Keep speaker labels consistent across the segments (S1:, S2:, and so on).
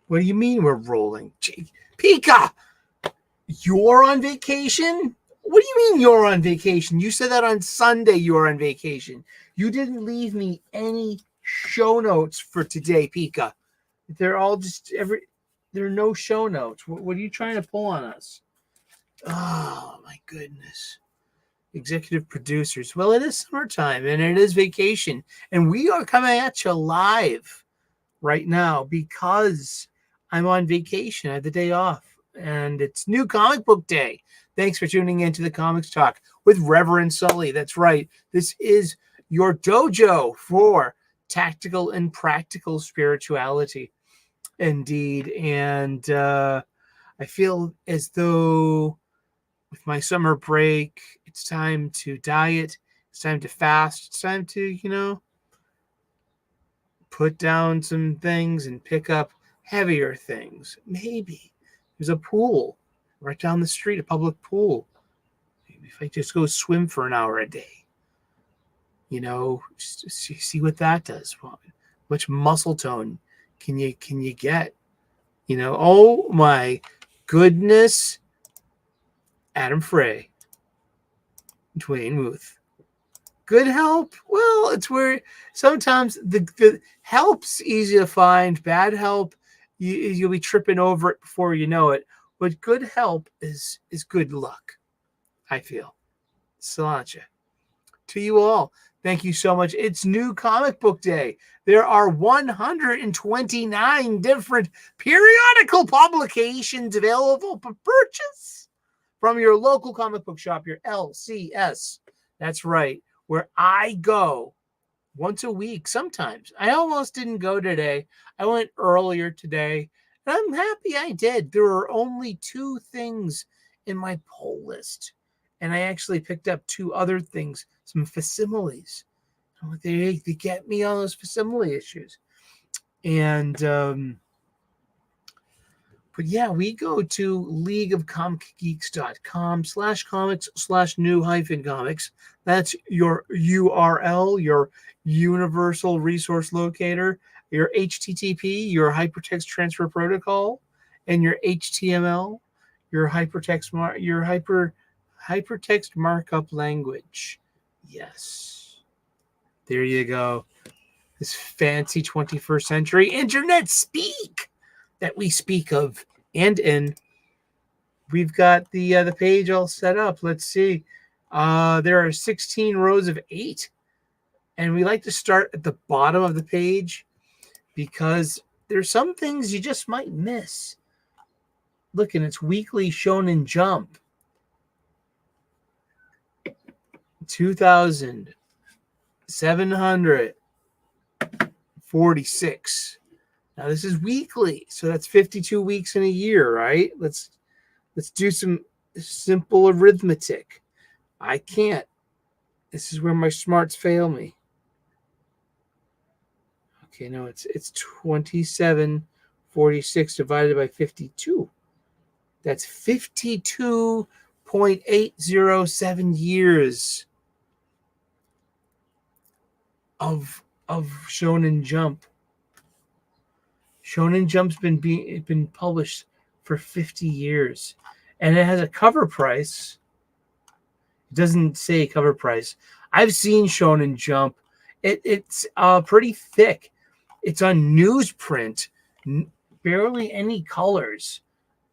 S1: What do you mean we're rolling? Pika, you're on vacation? What do you mean you're on vacation? You said that on Sunday you were on vacation. You didn't leave me any show notes for today, Pika. They're all just there are no show notes. What are you trying to pull on us? Oh, my goodness. Executive producers. Well, it is summertime and it is vacation. And we are coming at you live right now because I'm on vacation. I had the day off. And it's New Comic Book Day. Thanks for tuning in to the Comics Talk with Reverend Sully. That's right. This is your dojo for tactical and practical spirituality. Indeed. And I feel as though with my summer break, it's time to diet. It's time to fast. It's time to, put down some things and pick up heavier things. Maybe there's a pool right down the street, a public pool. Maybe if I just go swim for an hour a day, just see what that does. How much muscle tone can you get? Oh my goodness. Adam Frey, Dwayne Muth. Good help? Well, it's where sometimes the help's easy to find. Bad help, you'll be tripping over it before you know it. But good help is good luck, I feel. Sláinte. To you all, thank you so much. It's New Comic Book Day. There are 129 different periodical publications available for purchase from your local comic book shop, your LCS. That's right, where I go once a week sometimes. I almost didn't go today. I went earlier today, and I'm happy I did. There are only 2 things in my poll list, and I actually picked up 2 other things, some facsimiles. They get me on those facsimile issues. And but yeah, we go to leagueofcomicgeeks.com/comics/new-comics. That's your URL, your universal resource locator, your HTTP, your hypertext transfer protocol, and your HTML, your hypertext markup language. Yes. There you go. This fancy 21st century internet speak that we speak of and in. We've got the page all set up. Let's see. There are 16 rows of 8. And we like to start at the bottom of the page because there's some things you just might miss. Look, and it's weekly Shonen Jump. 2,746. Now this is weekly, so that's 52 weeks in a year, right? Let's do some simple arithmetic. I can't. This is where my smarts fail me. Okay, no, it's 2746 divided by 52. That's 52.807 years of Shonen Jump. Shonen Jump's been published for 50 years, and it has a cover price. It doesn't say cover price. I've seen Shonen Jump. It's pretty thick. It's on newsprint, barely any colors,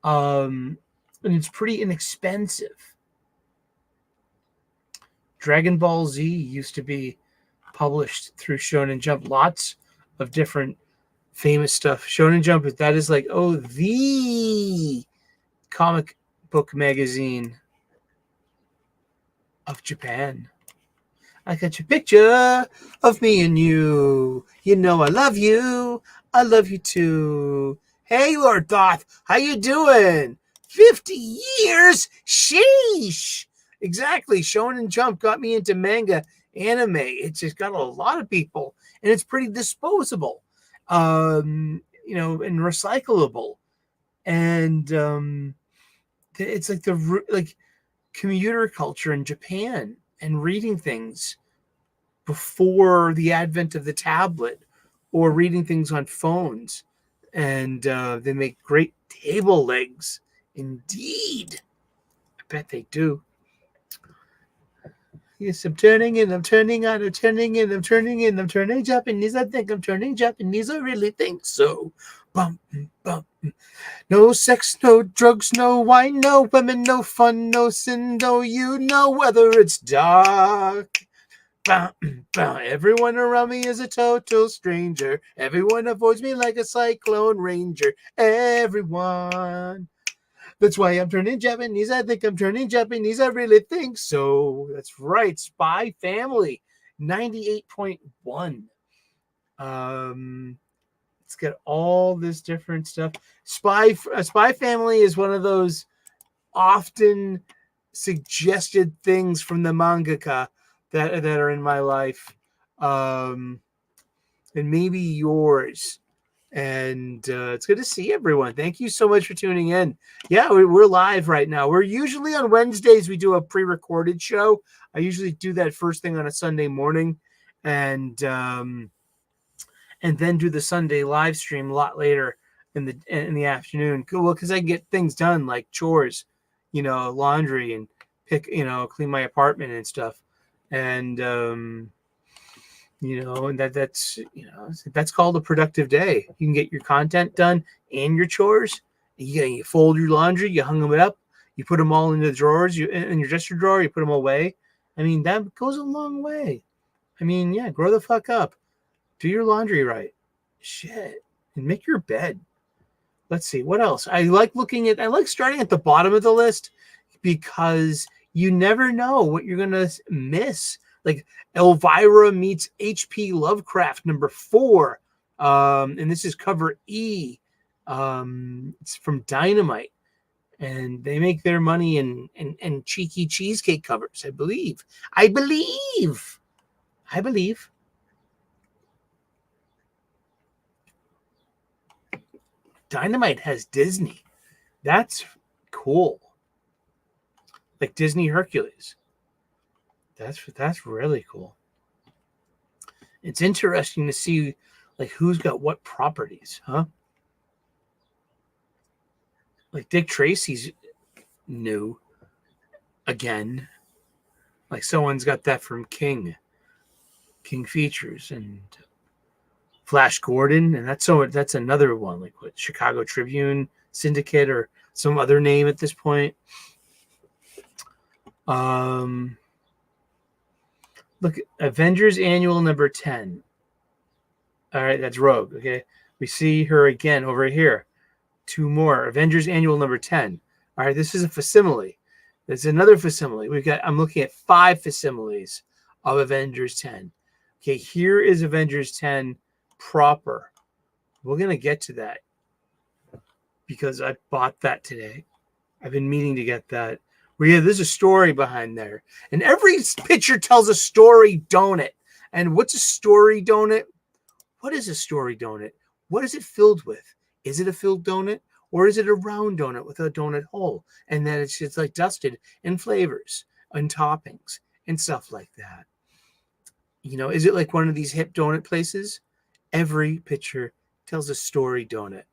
S1: and it's pretty inexpensive. Dragon Ball Z used to be published through Shonen Jump. Lots of different famous stuff. Shonen Jump, that is like, the comic book magazine of Japan. I got your picture of me and you. You know I love you. I love you too. Hey, Lord Thoth, how you doing? 50 years? Sheesh. Exactly. Shonen Jump got me into manga, anime. It's just got a lot of people, and it's pretty disposable. And recyclable, and it's like commuter culture in Japan and reading things before the advent of the tablet or reading things on phones. And they make great table legs. Indeed. I bet they do. Yes, I'm turning in, I'm turning on, I'm turning in, I'm turning in, I'm turning Japanese. I think I'm turning Japanese. I really think so. Bum, bum. No sex, no drugs, no wine, no women, no fun, no sin, no you know whether it's dark. Everyone around me is a total stranger. Everyone avoids me like a cyclone ranger. Everyone. That's why I'm turning Japanese. I think I'm turning Japanese. I really think so. That's right. Spy Family, 98.1. It's got all this different stuff. Spy Family is one of those often suggested things from the mangaka that are in my life, and maybe yours. And it's good to see everyone. Thank you so much for tuning in. Yeah, we're live right now. We're usually on Wednesdays. We do a pre-recorded show. I usually do that first thing on a Sunday morning, and then do the Sunday live stream a lot later in the afternoon. Well, because I get things done like chores, laundry, and clean my apartment and stuff, and and that's called a productive day. You can get your content done and your chores. You fold your laundry, you hung them up, you put them all in the drawers, in your dresser drawer, you put them away. I mean, that goes a long way. I mean, yeah, grow the fuck up. Do your laundry right. Shit. And make your bed. Let's see. What else? I like starting at the bottom of the list because you never know what you're going to miss. Like Elvira meets H.P. Lovecraft, number 4. And this is cover E. It's from Dynamite. And they make their money in cheeky cheesecake covers, I believe. Dynamite has Disney. That's cool. Like Disney Hercules. That's really cool. It's interesting to see like who's got what properties, huh? Like Dick Tracy's new again. Like someone's got that from King Features, and Flash Gordon, and that's another one, like what, Chicago Tribune Syndicate or some other name at this point. Look, Avengers Annual number 10. All right, that's Rogue. Okay, we see her again over here. 2 more. Avengers Annual number 10. All right, this is a facsimile. There's another facsimile. I'm looking at 5 facsimiles of Avengers 10. Okay, here is Avengers 10 proper. We're going to get to that because I bought that today. I've been meaning to get that. There's a story behind there. And every picture tells a story, don't it? And what's a story donut? What is a story donut? What is it filled with? Is it a filled donut? Or is it a round donut with a donut hole? And then it's just like dusted in flavors and toppings and stuff like that. Is it like one of these hip donut places? Every picture tells a story donut.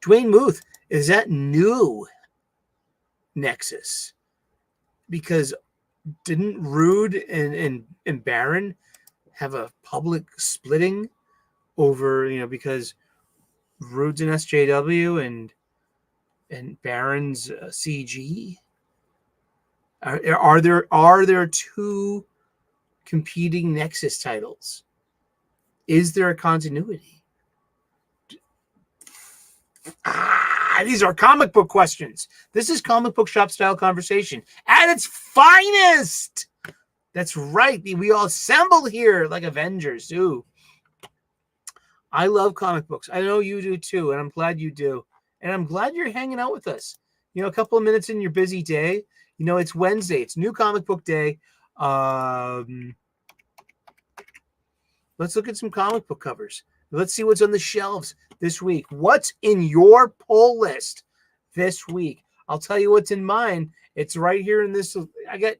S1: Dwayne Muth, is that new Nexus? Because didn't Rude and Baron have a public splitting over, because Rude's an SJW and Baron's CG? Are there 2 competing Nexus titles? Is there a continuity? These are comic book questions. This is Comic Book Shop-Style Conversation at its finest. That's right. We all assembled here like Avengers do. I love comic books. I know you do too, and I'm glad you do. And I'm glad you're hanging out with us. A couple of minutes in your busy day. It's Wednesday. It's New Comic Book Day. Let's look at some comic book covers. Let's see what's on the shelves this week. What's in your pull list this week? I'll tell you what's in mine. It's right here in this. I got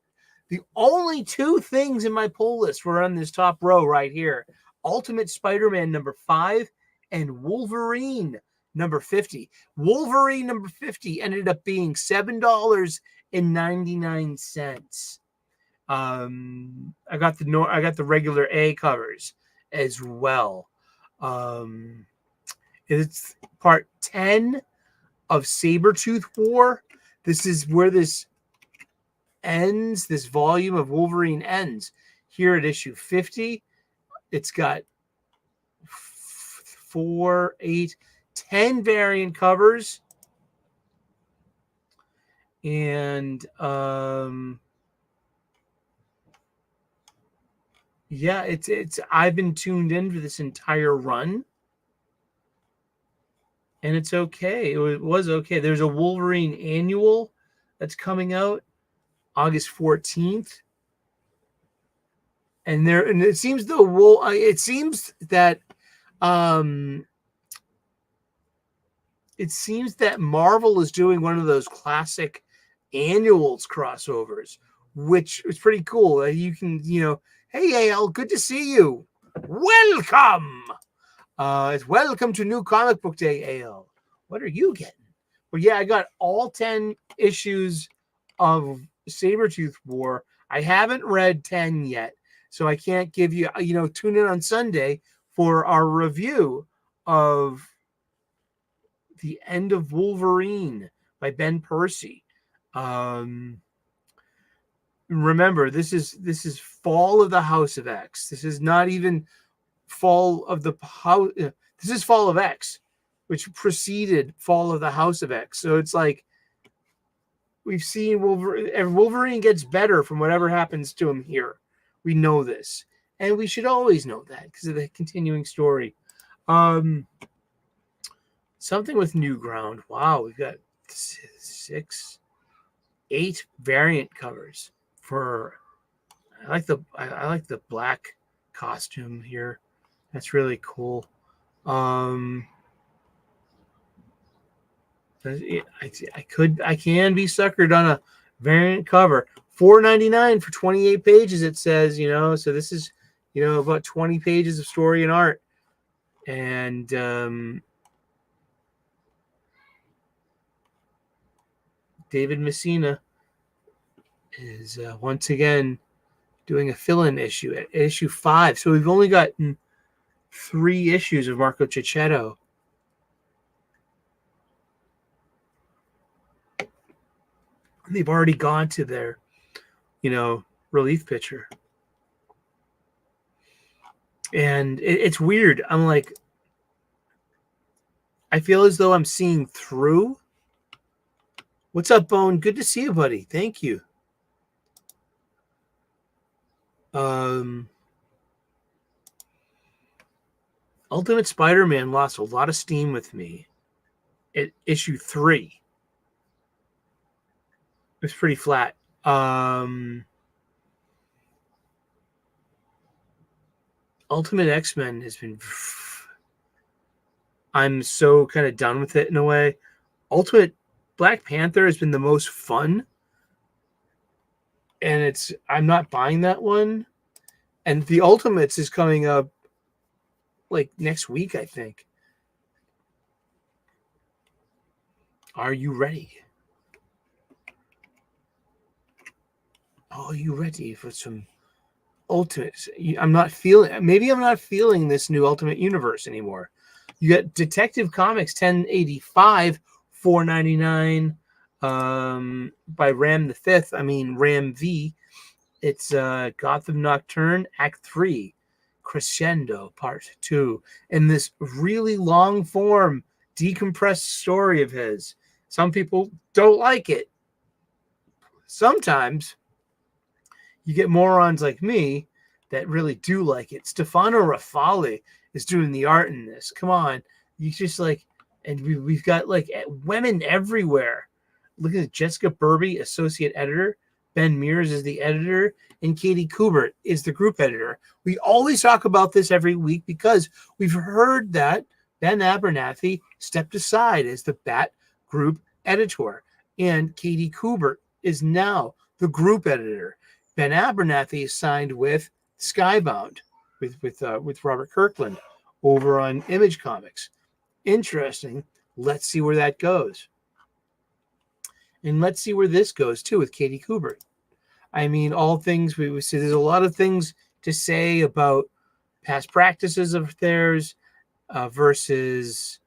S1: the only 2 things in my pull list were on this top row right here. Ultimate Spider-Man number 5 and Wolverine number 50. Wolverine number 50 ended up being $7.99. I got the regular A covers as well. It's part 10 of Sabretooth War. This is where this ends. This volume of Wolverine ends here at issue 50. It's got 4, 8, 10 variant covers. And yeah, it's I've been tuned in for this entire run. And it's okay. It was okay. There's a Wolverine annual that's coming out August 14th. And it seems that Marvel is doing one of those classic annuals crossovers, which is pretty cool. You can, hey Al, good to see you. Welcome. It's welcome to New Comic Book Day, Al. What are you getting? Well, yeah, I got all 10 issues of Sabretooth War. I haven't read 10 yet, so I can't give you, tune in on Sunday for our review of The End of Wolverine by Ben Percy. Remember, this is Fall of the House of X. This is not even Fall of the House. This is Fall of X, which preceded Fall of the House of X. So it's like we've seen Wolverine gets better from whatever happens to him here. We know this, and we should always know that because of the continuing story. Something with New Ground. Wow, we've got 6, 8 variant covers for. I like the black costume here. That's really cool. I can be suckered on a variant cover. $4.99 for 28 pages, it says, so this is, about 20 pages of story and art. And David Messina is once again doing a fill-in issue at issue 5. So we've only gotten 3 issues of Marco Cicchetto. They've already gone to their, relief pitcher. And it's weird. I'm like, I feel as though I'm seeing through. What's up, Bone? Good to see you, buddy. Thank you. Ultimate Spider-Man lost a lot of steam with me at issue 3. It was pretty flat. Ultimate X-Men has been... I'm so kind of done with it in a way. Ultimate Black Panther has been the most fun. And I'm not buying that one. And the Ultimates is coming up like next week, I think. Are you ready? Are you ready for some Ultimates? Maybe I'm not feeling this new Ultimate Universe anymore. You got Detective Comics 1085, $4.99 by Ram V. It's Gotham Nocturne Act 3, Crescendo Part 2, and this really long form decompressed story of his. Some people don't like it. Sometimes you get morons like me that really do like it. Stefano Raffali is doing the art in this. Come on. You just and we've got women everywhere. Look at Jessica Burby, associate editor. Ben Mears is the editor, and Katie Kubert is the group editor. We always talk about this every week because we've heard that Ben Abernathy stepped aside as the Bat group editor, and Katie Kubert is now the group editor. Ben Abernathy is signed with Skybound with Robert Kirkland over on Image Comics. Interesting. Let's see where that goes. And let's see where this goes, too, with Katie Kubert. I mean, all things, we would say there's a lot of things to say about past practices of theirs versus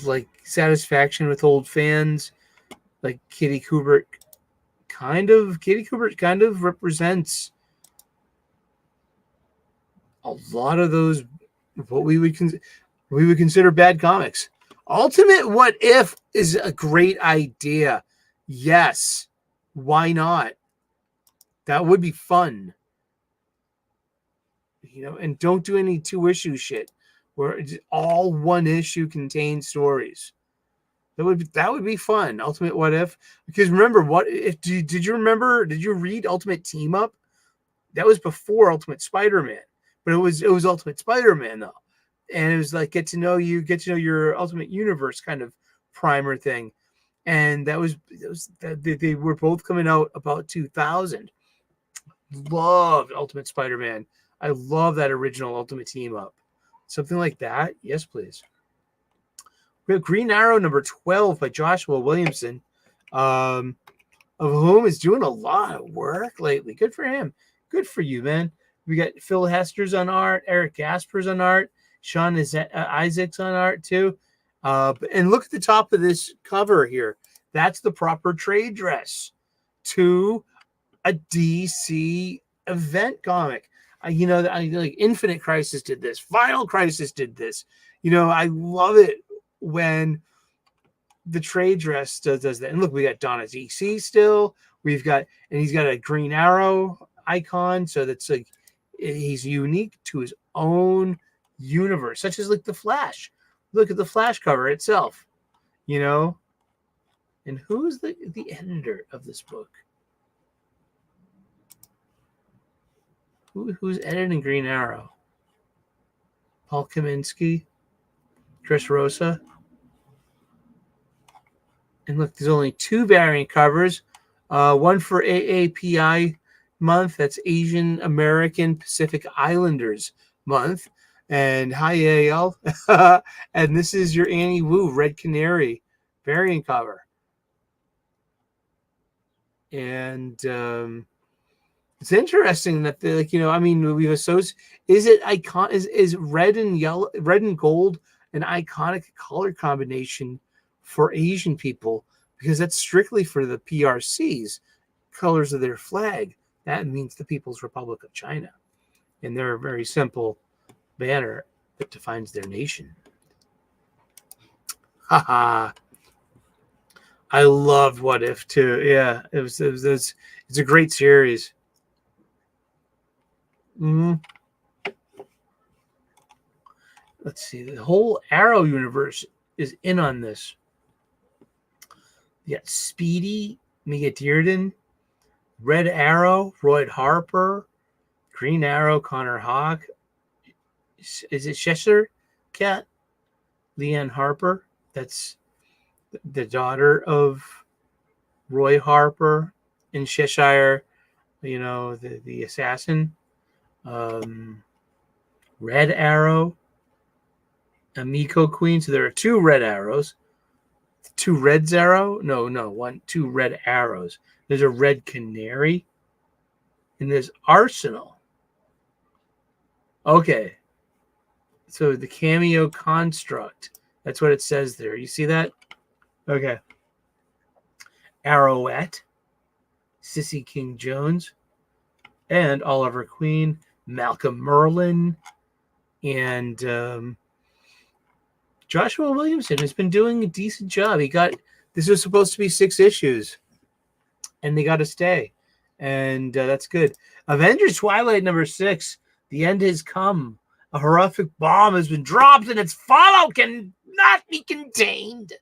S1: like satisfaction with old fans. Like Katie Kubert kind of represents a lot of those, what we would consider bad comics. Ultimate What If is a great idea. Yes. Why not? That would be fun. You know, and don't do any 2-issue shit where it's all 1 issue contained stories. That would be fun. Ultimate What If. Because remember, did you read Ultimate Team Up? That was before Ultimate Spider-Man. But it was Ultimate Spider-Man though. And it was like get to know your Ultimate Universe kind of primer thing. And they were both coming out about 2000. Loved Ultimate Spider-Man. I love that original Ultimate Team Up. Something like that. Yes, please. We have Green Arrow number 12 by Joshua Williamson, of whom is doing a lot of work lately. Good for him. Good for you, man. We got Phil Hester's on art, Eric Gasper's on art, Sean Isaac's on art too. And look at the top of this cover here. That's the proper trade dress to a DC event comic. Like Infinite Crisis did this. Final Crisis did this. I love it when the trade dress does that. And look, we got Donna's EC still. He's got a Green Arrow icon. So that's like, he's unique to his own universe, such as like the Flash. Look at the Flash cover itself, And who's the editor of this book? Who's editing Green Arrow? Paul Kaminsky, Chris Rosa. And look, there's only 2 variant covers. One for AAPI month. That's Asian American Pacific Islanders month. And hi, AL. And this is your Annie Wu Red Canary variant cover. And it's interesting that we've associated. Is it icon? Is red and yellow, red and gold, an iconic color combination for Asian people? Because that's strictly for the PRC's colors of their flag. That means the People's Republic of China, and they're a very simple banner that defines their nation. Haha. I loved What If too. Yeah, it's a great series. Let's see. The whole Arrow universe is in on this. You got Speedy, Mia Dearden, Red Arrow, Roy Harper, Green Arrow, Connor Hawke. Is it Cheshire Cat? Leanne Harper. That's the daughter of Roy Harper in Cheshire, the assassin. Red Arrow, Amiko Queen. So there are 2 Red Arrows. 2 Reds Arrow? No, 2 Red Arrows. There's a Red Canary. And there's Arsenal. Okay. So the cameo construct. That's what it says there. You see that? Okay. Arrowette, Sissy King Jones, and Oliver Queen, Malcolm Merlin, and Joshua Williamson has been doing a decent job. This was supposed to be 6 issues, and they got to stay, and that's good. Avengers Twilight number 6. The end has come. A horrific bomb has been dropped, and its fallout cannot be contained.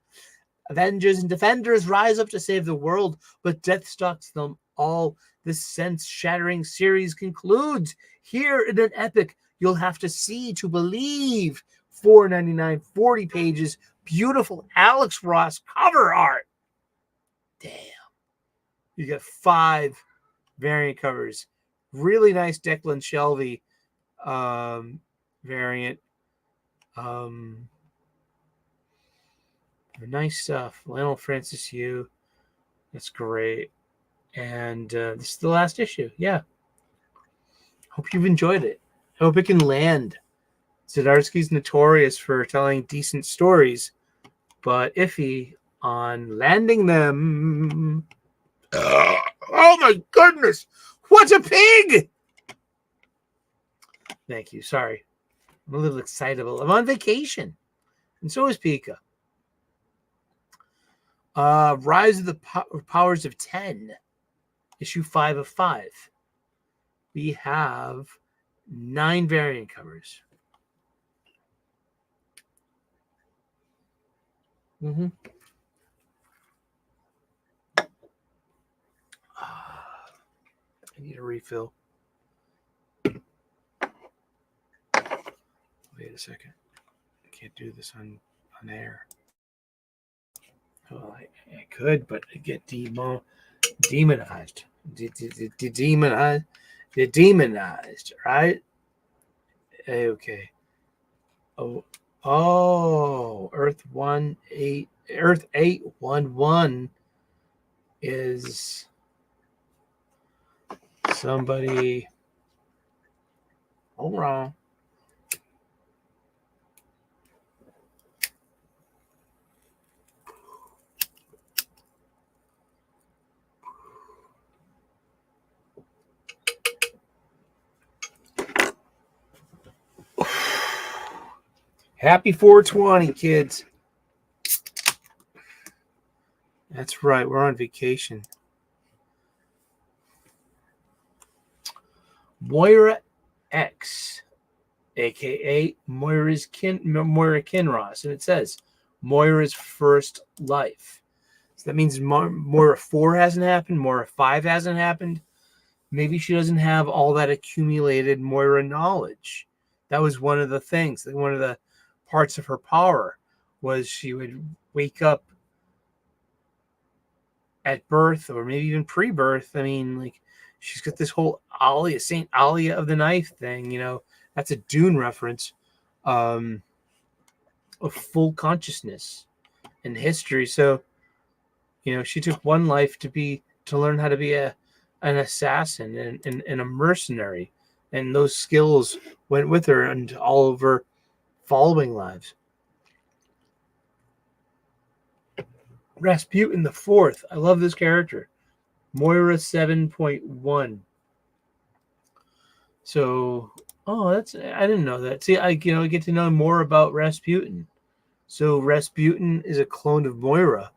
S1: Avengers and Defenders rise up to save the world, but death stalks them all. This sense-shattering series concludes here in an epic you'll have to see to believe. $4.99, 40 pages, beautiful Alex Ross cover art. Damn. You got 5 variant covers. Really nice Declan Shelby variant. Nice stuff. Lionel Francis Yu. That's great. And this is the last issue. Yeah. Hope you've enjoyed it. I hope it can land. Zdarsky's notorious for telling decent stories, but iffy on landing them. Oh my goodness! What a pig! Thank you. Sorry. I'm a little excitable. I'm on vacation. And so is Pika. Rise of the Powers of 10. Issue 5 of 5. We have 9 variant covers. I need a refill. Wait a second. I can't do this on air. Well, I could, but I get demonized. Demonized, right? Okay. Oh, Earth 811 is somebody. All wrong. Happy 420, kids. That's right. We're on vacation. Moira X, a.k.a. Moira Kinross. And it says, Moira's first life. So that means Moira 4 hasn't happened. Moira 5 hasn't happened. Maybe she doesn't have all that accumulated Moira knowledge. That was one of the things. One of the parts of her power was she would wake up at birth or maybe even pre-birth. I mean, like, she's got this whole Alia, Saint Alia of the Knife thing, you know. That's a Dune reference. Of full consciousness and history. So, you know, she took one life to learn how to be an assassin and a mercenary. And those skills went with her and all of her following lives. Rasputin the Fourth. I love this character. Moira 7.1. So, I didn't know that. See, I get to know more about Rasputin. So Rasputin is a clone of Moira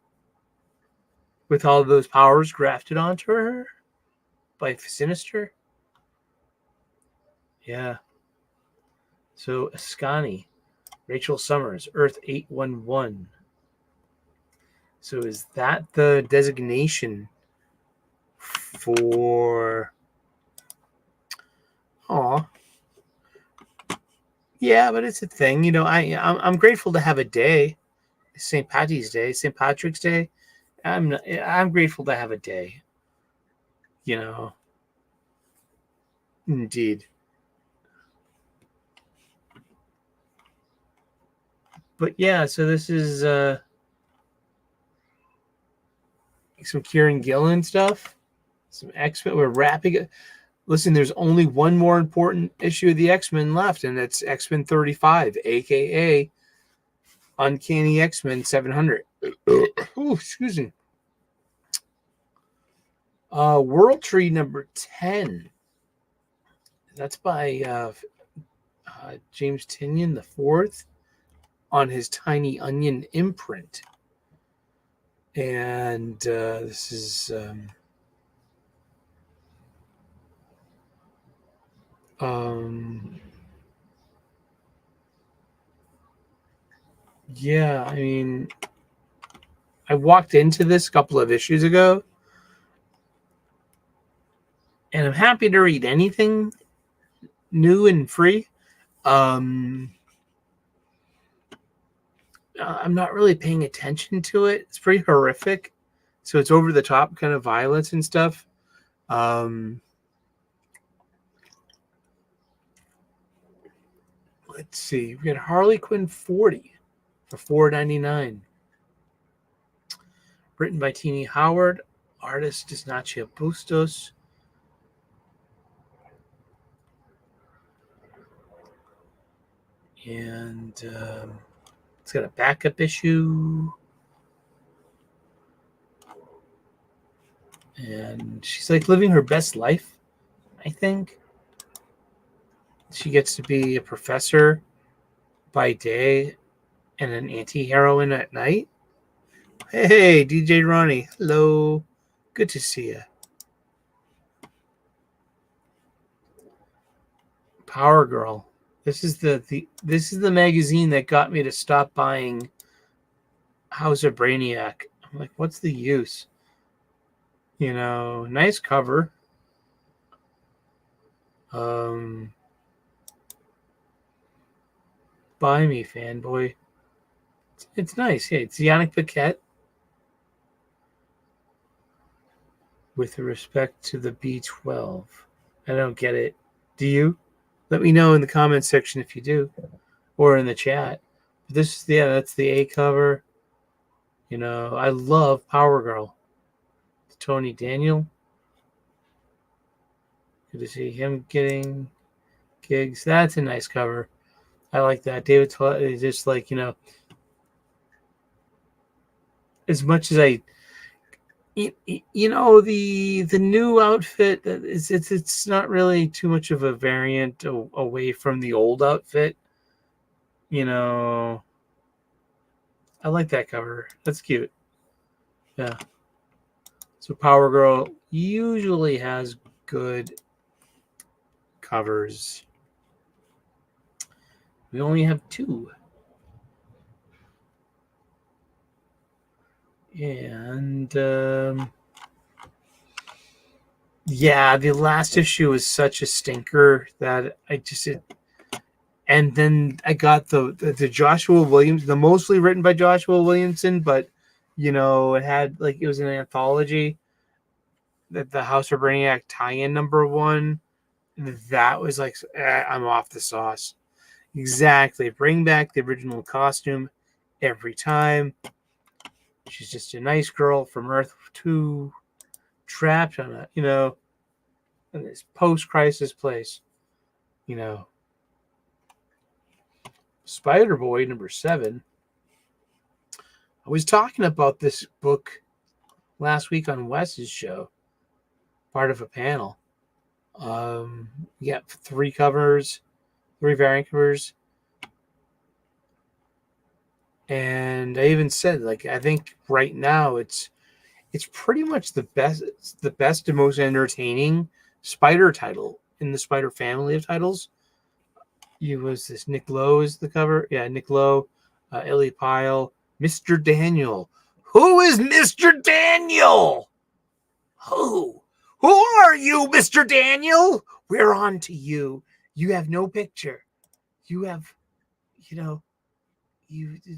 S1: with all of those powers grafted onto her by Sinister. Yeah. So Ascani, Rachel Summers, Earth 811. So is that the designation for... Yeah, but it's a thing. You know, I'm grateful to have a day. St. Patty's Day, St. Patrick's Day. I'm grateful to have a day. You know. Indeed. But yeah, so this is some Kieran Gillen stuff. Some X-Men. We're wrapping it. Listen, there's only one more important issue of the X-Men left, and it's X-Men 35, a.k.a. Uncanny X-Men 700. Ooh, excuse me. World Tree number 10. That's by James Tynion the Fourth on his Tiny Onion imprint. And this is... yeah, I mean, I walked into this a couple of issues ago, and I'm happy to read anything new and free. I'm not really paying attention to it. It's pretty horrific, so it's over the top kind of violence and stuff. Let's see. We got Harley Quinn 40 for $4.99. Written by Teenie Howard. Artist is Nacho Bustos. And it's got a backup issue. And she's like living her best life, I think. She gets to be a professor by day and an anti-heroine at night. Hey, DJ Ronnie. Hello. Good to see you. Power Girl. This is the magazine that got me to stop buying House of Brainiac. I'm like, what's the use? You know, nice cover. Buy me, fanboy. It's nice. Hey, it's Yannick Paquette. With respect to the B12. I don't get it. Do you? Let me know in the comments section if you do. Or in the chat. This is that's the A cover. You know, I love Power Girl. Tony Daniel. Good to see him getting gigs. That's a nice cover. I like that. David is just like, you know, as much as I, you know, the new outfit, it's not really too much of a variant away from the old outfit. You know, I like that cover. That's cute. Yeah. So Power Girl usually has good covers. We only have 2. And yeah, the last issue was such a stinker that and then I got the Joshua Williams, the mostly written by Joshua Williamson, but you know, it was an anthology, that the House of Brainiac tie-in #1. That was like, I'm off the sauce. Exactly. Bring back the original costume every time. She's just a nice girl from Earth 2, trapped on in this post-crisis place. You know, Spider-Boy #7. I was talking about this book last week on Wes's show, part of a panel. Yeah, 3 covers, 3 variant covers. And I even said, like, I think right now it's pretty much the best and most entertaining Spider title in the Spider family of titles. Nick Lowe is the cover. Yeah, Nick Lowe, Ellie Pyle, Mr. Daniel. Who is Mr. Daniel? Who are you, Mr. Daniel? We're on to you. You have no picture. You have,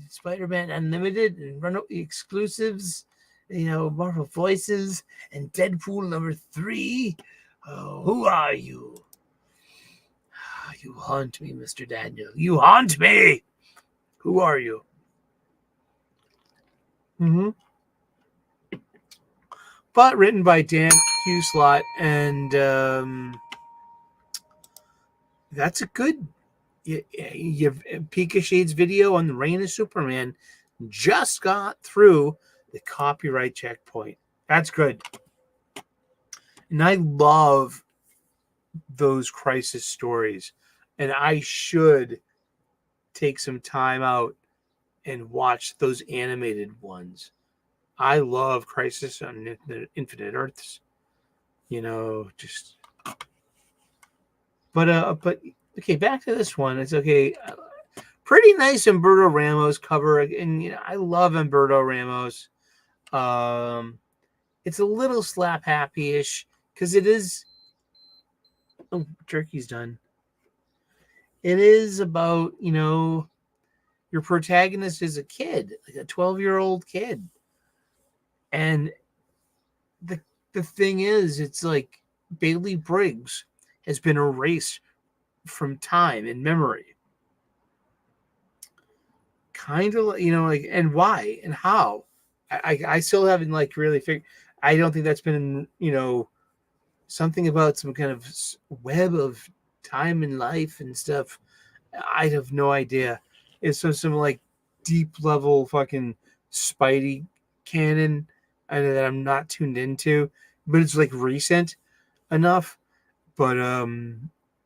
S1: Spider-Man Unlimited and run exclusives, Marvel Voices and Deadpool #3. Oh, who are you? You haunt me, Mr. Daniel. You haunt me. Who are you? But written by Dan Huslot, and that's a good. Pika Shade's video on the Reign of Superman just got through the copyright checkpoint. That's good. And I love those crisis stories. And I should take some time out and watch those animated ones. I love Crisis on Infinite Earths. But okay, back to this one. It's okay. Pretty nice Humberto Ramos cover. And I love Humberto Ramos. It's a little slap happy-ish because it is. Oh, turkey's done. It is about, your protagonist is a kid, like a 12-year-old kid. And the thing is, it's like Bailey Briggs has been erased from time and memory. kind of, like, and why and how. I still haven't like really figured. I don't think that's been, something about some kind of web of time and life and stuff. I have no idea. It's some like deep level fucking Spidey canon that I'm not tuned into, but it's like recent enough. But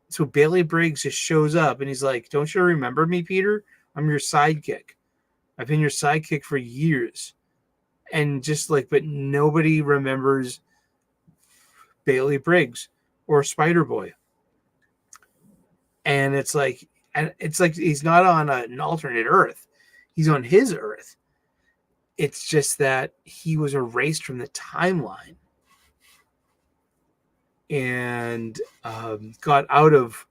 S1: so Bailey Briggs just shows up and he's like, "Don't you remember me, Peter? I'm your sidekick. I've been your sidekick for years." And just like, but nobody remembers Bailey Briggs or Spider-Boy. And it's like he's not on an alternate Earth. He's on his Earth. It's just that he was erased from the timeline and got out of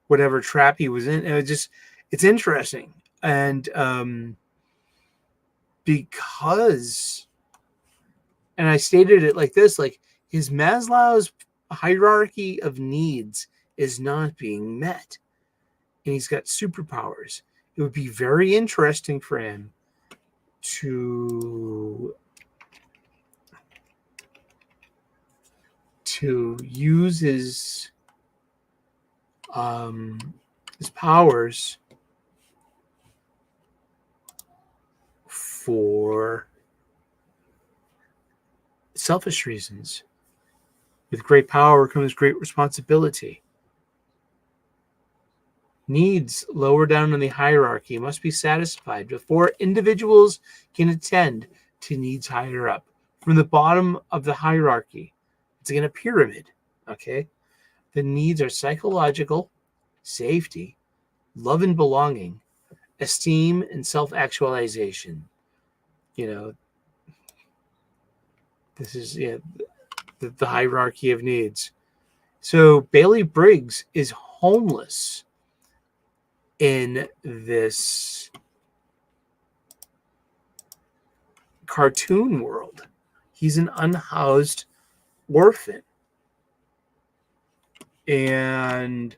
S1: whatever trap he was in. And it's interesting. And because, and I stated it like this, like his Maslow's hierarchy of needs is not being met. And he's got superpowers. It would be very interesting for him to use his powers for selfish reasons. With great power comes great responsibility. Needs lower down in the hierarchy must be satisfied before individuals can attend to needs higher up. From the bottom of the hierarchy, it's in a pyramid, okay? The needs are psychological, safety, love and belonging, esteem, and self-actualization. This is the hierarchy of needs. So Bailey Briggs is homeless in this cartoon world. He's an unhoused orphan. And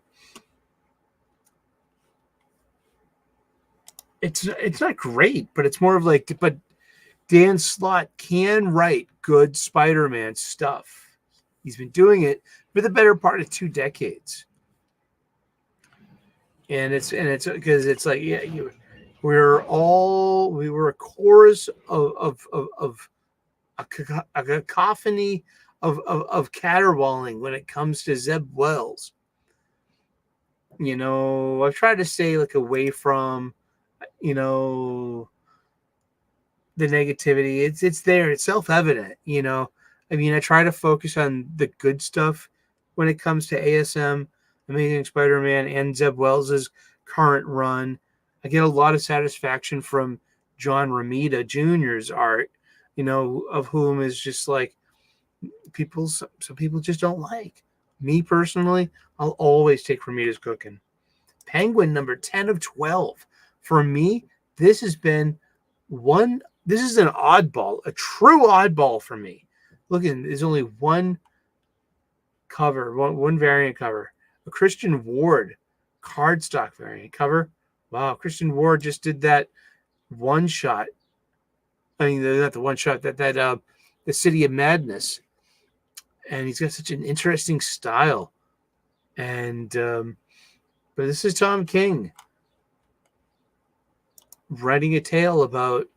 S1: it's not great, but it's more of like, but Dan Slott can write good Spider-Man stuff. He's been doing it for the better part of 2 decades. And it's because it's like, we were a chorus of a cacophony of caterwauling when it comes to Zeb Wells. I've tried to stay like away from, the negativity. It's there. It's self-evident, I try to focus on the good stuff when it comes to ASM, Amazing Spider-Man, and Zeb Wells' current run. I get a lot of satisfaction from John Romita Jr.'s art, of whom is just like some people just don't like. Me personally, I'll always take Romita's cooking. Penguin number 10 of 12. For me, this has been this is an oddball, a true oddball for me. Look, there's only one cover, one variant cover. A Christian Ward cardstock variant cover. Wow, Christian Ward just did that one shot. I mean, not the one shot, that the City of Madness. And he's got such an interesting style. And but this is Tom King writing a tale about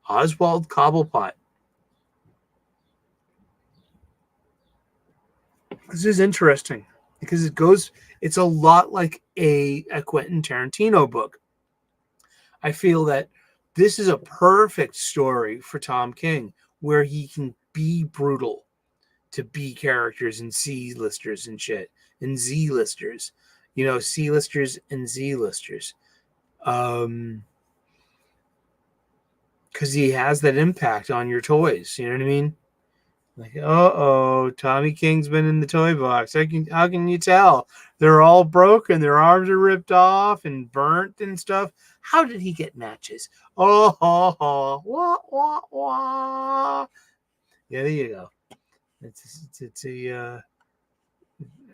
S1: Oswald Cobblepot. This is interesting because it's a lot like a Quentin Tarantino book. I feel that this is a perfect story for Tom King where he can be brutal to B characters and C-listers and shit and Z-listers, C-listers and Z-listers. Because he has that impact on your toys. You know what I mean? Like, Tommy King's been in the toy box. How can you tell? They're all broken. Their arms are ripped off and burnt and stuff. How did he get matches? Wah, wah, wah. Yeah, there you go. It's a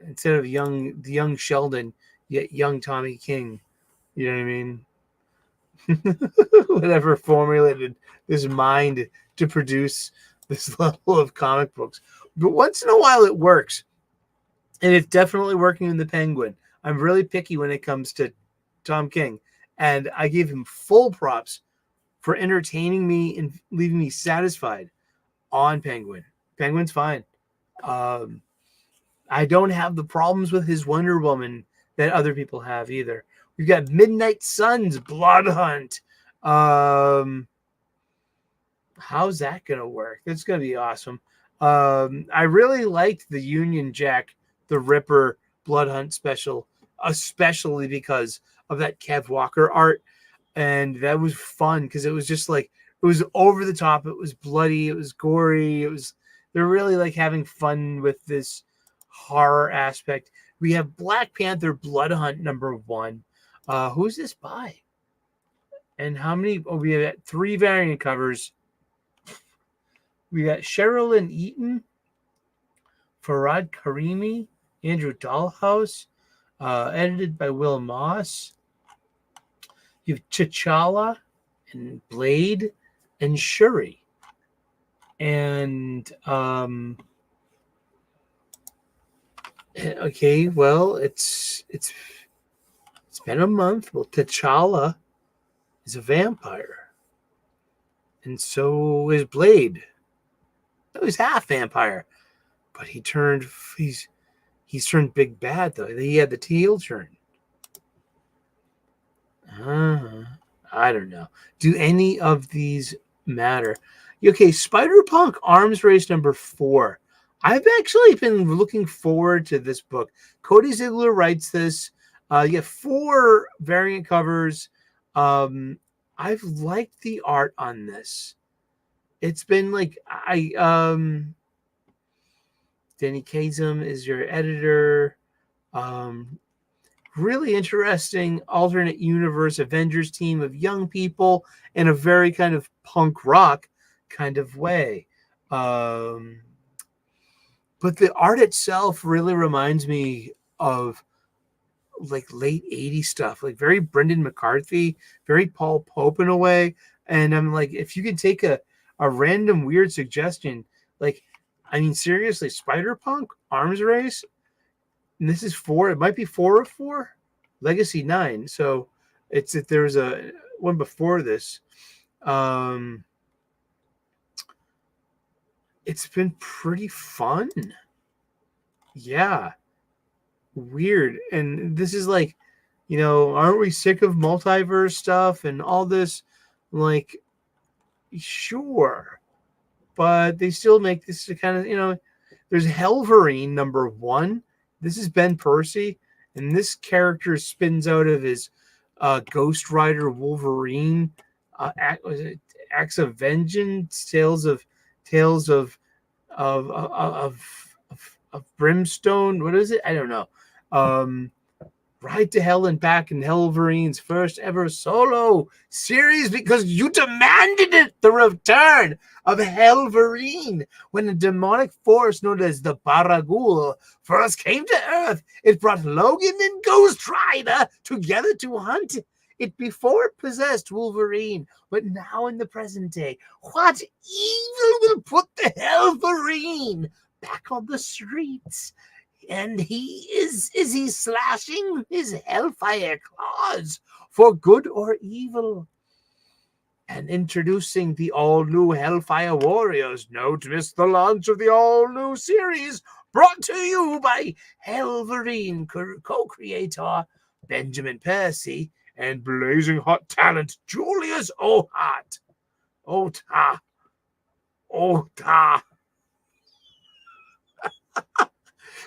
S1: instead of young Sheldon, yet young Tommy King. You know what I mean? whatever formulated this mind to produce this level of comic books. But once in a while it works. And it's definitely working in the Penguin. I'm really picky when it comes to Tom King. And I give him full props for entertaining me and leaving me satisfied on Penguin. Penguin's fine. I don't have the problems with his Wonder Woman that other people have either. We've got Midnight Suns, Blood Hunt. How's that going to work? That's going to be awesome. I really liked the Union Jack, the Ripper Blood Hunt special, especially because of that Kev Walker art. And that was fun because it was just like, it was over the top. It was bloody. It was gory. They're really like having fun with this horror aspect. We have Black Panther Blood Hunt #1. Who's this by? And how many? Oh, we have 3 variant covers. We got Sherilyn Eaton, Farhad Karimi, Andrew Dahlhaus, edited by Will Moss. You have T'Challa and Blade and Shuri. And okay, well, it's been a month. Well, T'Challa is a vampire, and so is Blade. No, he's half vampire, but he's turned big bad though. He had the heel turn. I don't know. Do any of these matter? Okay, Spider-Punk Arms Race #4. I've actually been looking forward to this book. Cody Ziegler writes this. You have 4 variant covers. I've liked the art on this. It's been like Danny Kazem is your editor. Really interesting alternate universe Avengers team of young people in a very kind of punk rock kind of way. But the art itself really reminds me of like late 80s stuff, like very Brendan McCarthy, very Paul Pope in a way. And I'm like, if you could take a random weird suggestion, like, I mean, seriously, Spider-Punk Arms Race, and this is 4, it might be 4 of 4, Legacy 9. So it's that there was a one before this. It's been pretty fun. Yeah. Weird. And this is like, aren't we sick of multiverse stuff and all this? Like, sure. But they still make this kind of, there's Helverine #1. This is Ben Percy. And this character spins out of his Ghost Rider Wolverine, Acts of Vengeance, Tales of Brimstone. What is it? I don't know. Ride to Hell and Back in Helverine's first ever solo series because you demanded it. The return of Helverine when a demonic force known as the Baragul first came to Earth. It brought Logan and Ghost Rider together to hunt it before it possessed Wolverine. But now in the present day, what evil will put the Helverine back on the streets? And is he slashing his hellfire claws for good or evil? And introducing the all-new Hellfire Warriors. Don't miss the launch of the all-new series, brought to you by Helverine co-creator Benjamin Percy and blazing hot talent Julius Ohart. Ota.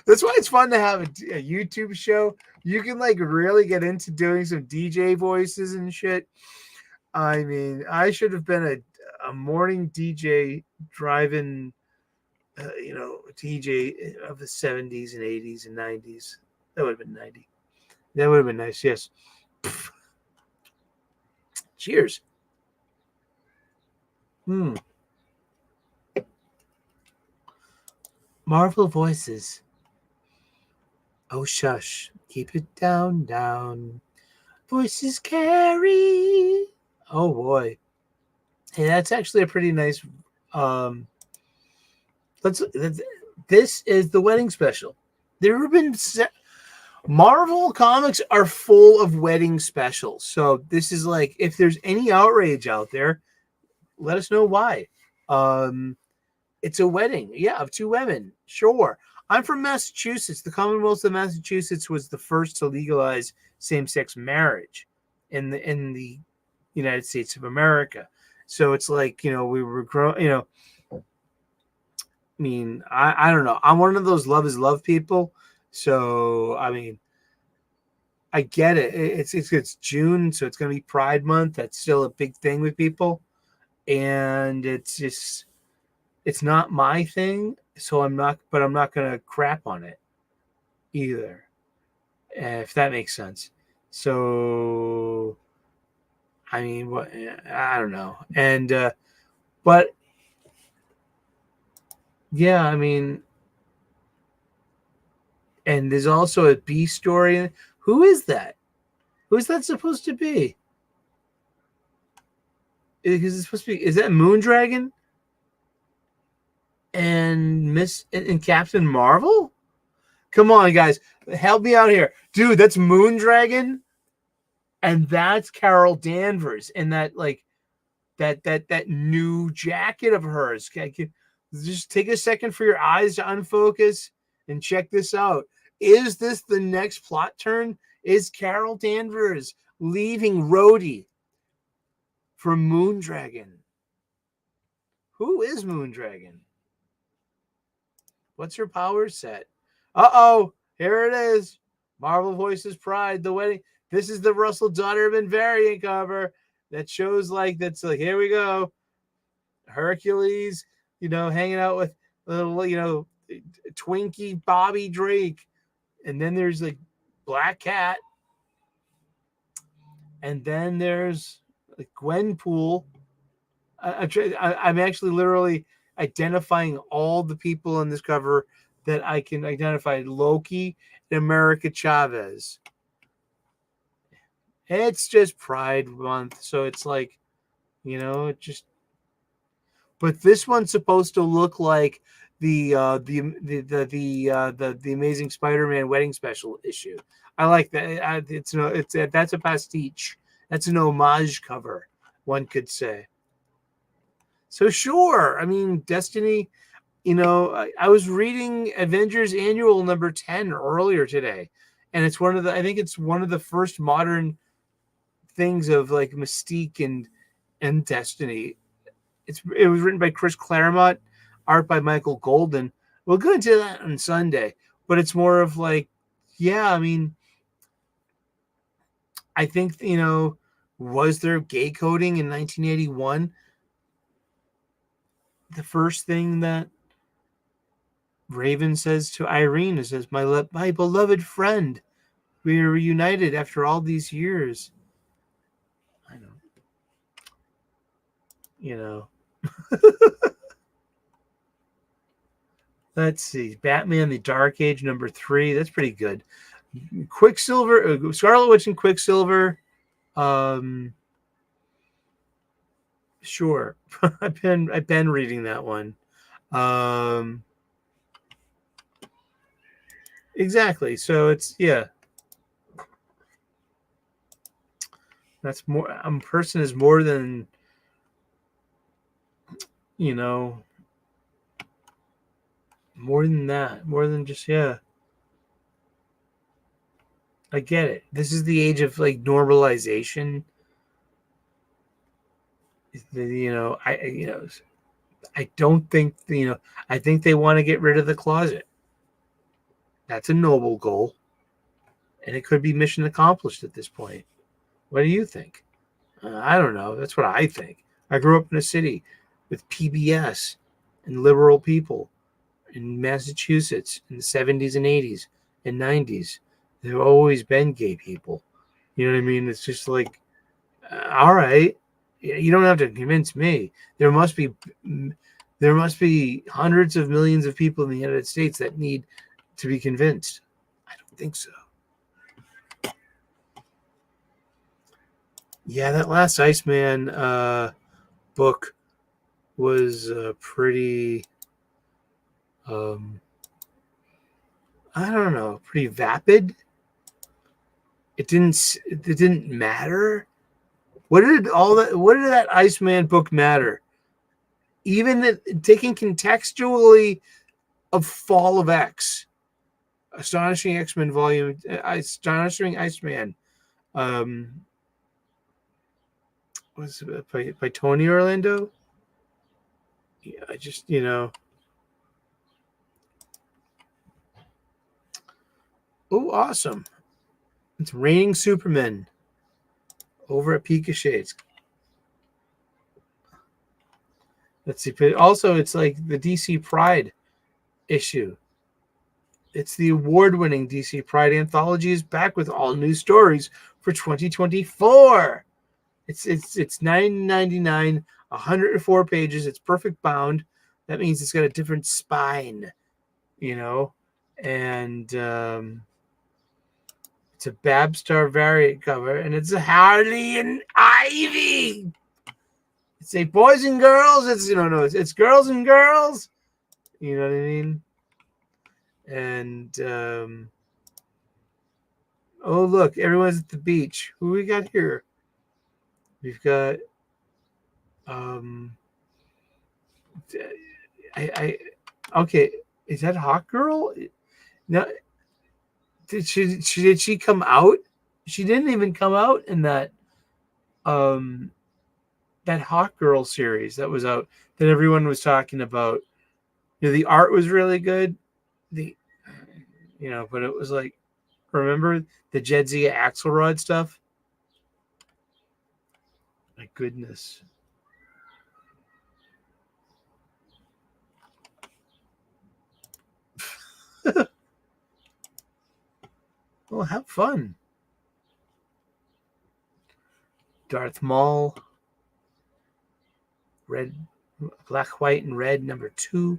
S1: That's why it's fun to have a YouTube show. You can like really get into doing some DJ voices and shit. I mean, I should have been a morning DJ driving, DJ of the 70s and 80s and 90s. That would have been 90. That would have been nice, yes. Cheers. Marvel voices. Oh, shush. Keep it down. Voices carry Oh boy. Hey, that's actually a pretty nice. Let's. This is the wedding special. There have been Marvel comics are full of wedding specials. So this is like, if there's any outrage out there, let us know why. It's a wedding, yeah, of two women. Sure. I'm from Massachusetts. The Commonwealth of Massachusetts was the first to legalize same-sex marriage in the United States of America. So it's like, we were growing, I mean, I don't know. I'm one of those love is love people. So, I mean, I get it. It's June, so it's going to be Pride Month. That's still a big thing with people. And it's not my thing. So I'm not going to crap on it either, if that makes sense. So, I mean, I don't know. And, but yeah, I mean, and there's also a B story. Who is that? Who is that supposed to be? Is it supposed to be? Is that Moondragon and Captain Marvel? Come on, guys, help me out here, dude. That's Moondragon, and that's Carol Danvers, and that that new jacket of hers. Just take a second for your eyes to unfocus and check this out. Is this the next plot turn? Is Carol Danvers leaving Rhodey for Moondragon? Who is Moondragon? What's her power set? Uh-oh, here it is. Marvel Voices Pride, the wedding. This is the Russell Dodderman variant cover that shows that's like, here we go. Hercules, hanging out with little, Twinkie Bobby Drake. And then there's like Black Cat. And then there's like Gwenpool. I'm actually literally identifying all the people on this cover that I can identify. Loki and America Chavez. It's just Pride Month, so it's like, it just. But this one's supposed to look like the Amazing Spider-Man wedding special issue. I like that. That's a pastiche. That's an homage cover, one could say. So sure, I mean, Destiny. I was reading Avengers Annual number 10 earlier today, and it's I think it's one of the first modern things of like Mystique and Destiny. It was written by Chris Claremont, art by Michael Golden. We'll go into that on Sunday, but it's more of like, yeah, I mean, I think, was there gay coding in 1981? The first thing that Raven says to Irene says, my beloved friend, we are reunited after all these years. I know. Let's see. Batman the Dark Age number 3. That's pretty good. Quicksilver, Scarlet Witch and Quicksilver. Sure. I've been reading that one. Exactly. So it's, yeah. That's more. A person is more than, more than that. More than just, yeah. I get it. This is the age of like normalization. I don't think, I think they want to get rid of the closet. That's a noble goal. And it could be mission accomplished at this point. What do you think? I don't know. That's what I think. I grew up in a city with PBS and liberal people in Massachusetts in the 70s and 80s and 90s. There have always been gay people. You know what I mean? It's just like, all right. You don't have to convince me. There must be hundreds of millions of people in the United States that need to be convinced. I don't think so. Yeah, that last Iceman book was pretty, I don't know, pretty vapid. It didn't matter. What did that Iceman book matter? Even taking contextually of Fall of X, Astonishing X-Men volume, Astonishing Iceman, was it by Tony Orlando? Yeah, I just, oh, awesome. It's Raining Superman over at Pika Shades. Let's see. But also, it's like the DC Pride issue. It's the award-winning DC Pride anthology is back with all new stories for 2024. It's $9.99, 104 pages. It's perfect bound. That means it's got a different spine, and it's a Babstar variant cover, and it's a Harley and Ivy. It's a boys and girls. It's girls and girls. You know what I mean? And oh, look, everyone's at the beach. Who we got here? We've got okay, is that Hawk Girl? No, did she come out? She didn't even come out in that that Hawk Girl series that was out that everyone was talking about. The art was really good. But it was like, remember the Jedzia Axelrod stuff? My goodness. Well, have fun. Darth Maul. Red, black, white, and red, number 2.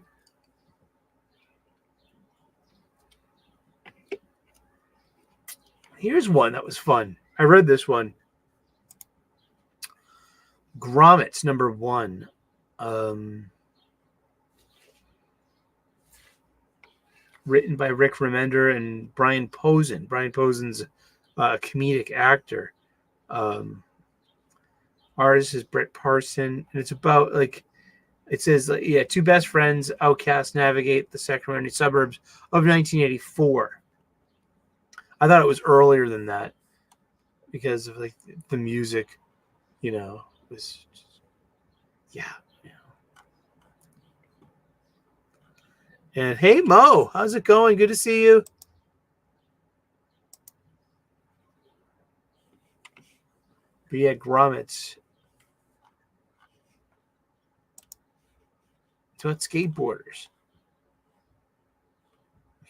S1: Here's one that was fun. I read this one. Grommets, number 1. Written by Rick Remender and Brian Posen. Brian Posen's a comedic actor. Artist is Brett Parson. And it's about, it says, two best friends, outcasts, navigate the Sacramento suburbs of 1984. I thought it was earlier than that because of the music, was just, yeah. And hey, Mo, how's it going? Good to see you. But yeah, grommets. It's about skateboarders.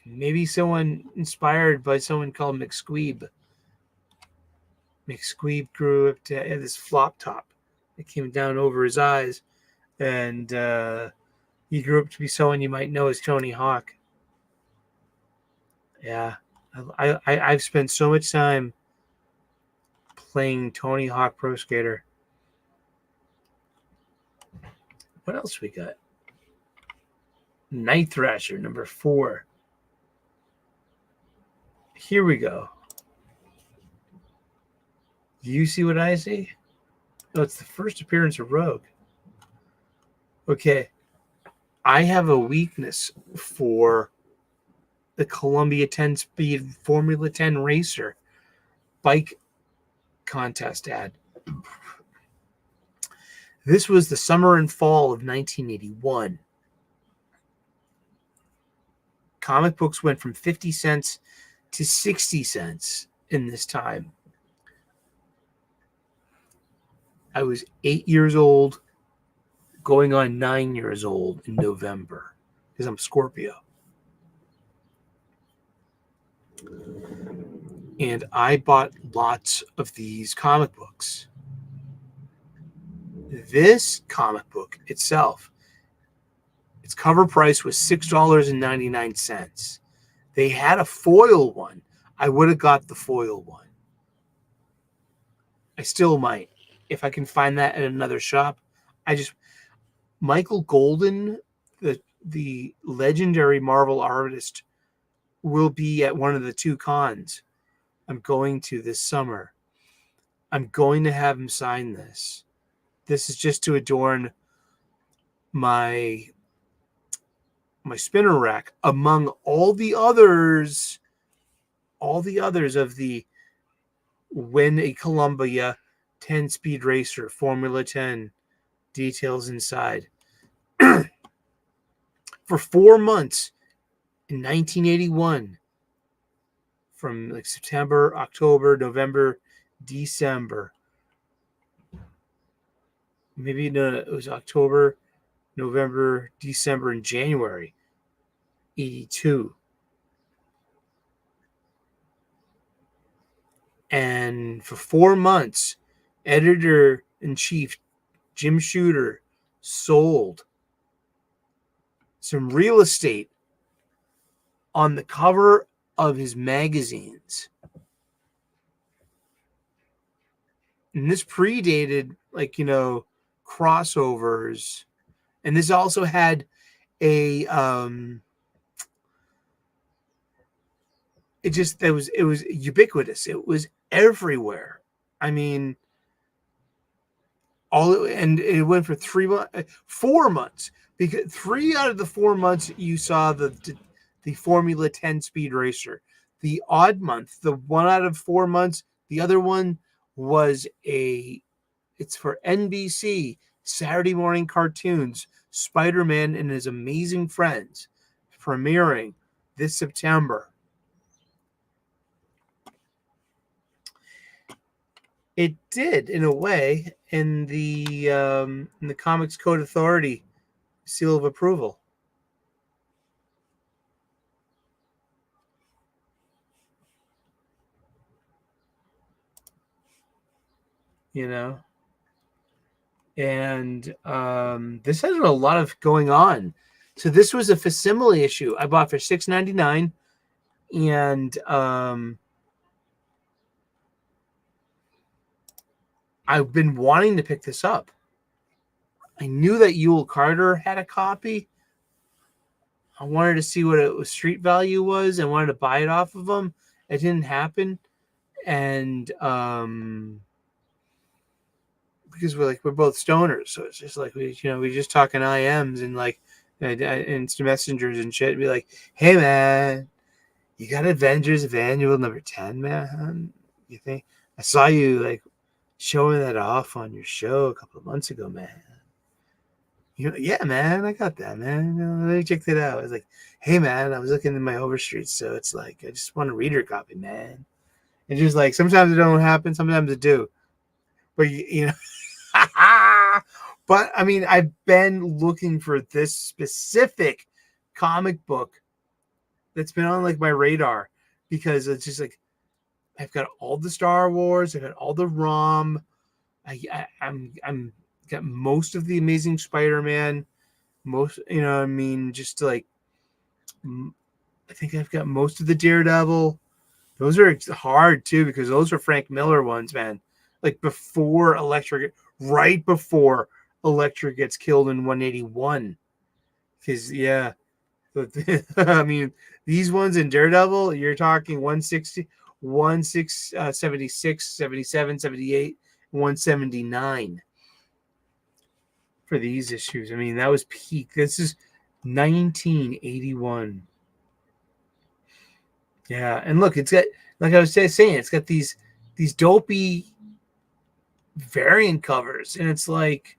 S1: Maybe someone inspired by someone called McSqueeb. McSqueeb grew up to have this flop top that came down over his eyes. And he grew up to be someone you might know as Tony Hawk. Yeah. I've spent so much time playing Tony Hawk Pro Skater. What else we got? Night Thrasher, number 4. Here we go. Do you see what I see? Oh, it's the first appearance of Rogue. Okay. I have a weakness for the Columbia 10-speed Formula 10 racer bike contest ad. This was the summer and fall of 1981. Comic books went from 50 cents to 60 cents in this time. I was 8 years old, going on 9 years old in November, because I'm Scorpio. And I bought lots of these comic books. This comic book itself, its cover price was $6.99. They had a foil one. I would have got the foil one. I still might. if I can find that at another shop. Michael Golden, the legendary Marvel artist, will be at one of the 2 cons I'm going to this summer. I'm going to have him sign this. This is just to adorn my spinner rack among all the others of the Win a Columbia 10-speed racer, Formula 10 details inside. For 4 months in 1981, from like September, October, November, December. Maybe it was October, November, December, and January 82. And for 4 months, editor-in-chief Jim Shooter sold some real estate on the cover of his magazines. And this predated, like, crossovers. And this also had a it was ubiquitous. It was everywhere. I mean, and it went for 4 months, because 3 out of the 4 months you saw the Formula 10 speed racer. The odd month, the 1 out of 4 months, the other one was it's for NBC Saturday morning cartoons, Spider-Man and His Amazing Friends, premiering this September. It did, in a way, in the Comics Code Authority seal of approval. And this has a lot of going on. So this was a facsimile issue I bought for $6.99, and I've been wanting to pick this up. I knew that Yule Carter had a copy. I wanted to see what it street value was. I wanted to buy it off of them. It didn't happen, and because we're both stoners, so it's just like we just talking IMs and like instant messengers and shit. Be like, hey man, you got Avengers Annual number 10, man? You think I saw you like showing that off on your show a couple of months ago, man? Yeah, man, I got that, man. Let me check that out. I was like, hey man, I was looking in my Overstreet, so it's like I just want a reader copy, man. And just like sometimes it don't happen, sometimes it do. But but I mean, I've been looking for this specific comic book that's been on like my radar, because it's just like I've got all the Star Wars, I've got all the ROM, I'm got most of the Amazing Spider-Man, just like I think I've got most of the Daredevil. Those are hard too, because those are Frank Miller ones, man. Like right before Elektra gets killed in 181. Because, yeah, I mean, these ones in Daredevil, you're talking 160, 76, 77, 78, 179 for these issues. I mean, that was peak. This is 1981. Yeah, and look, it's got, like I was saying, it's got these dopey variant covers, and it's like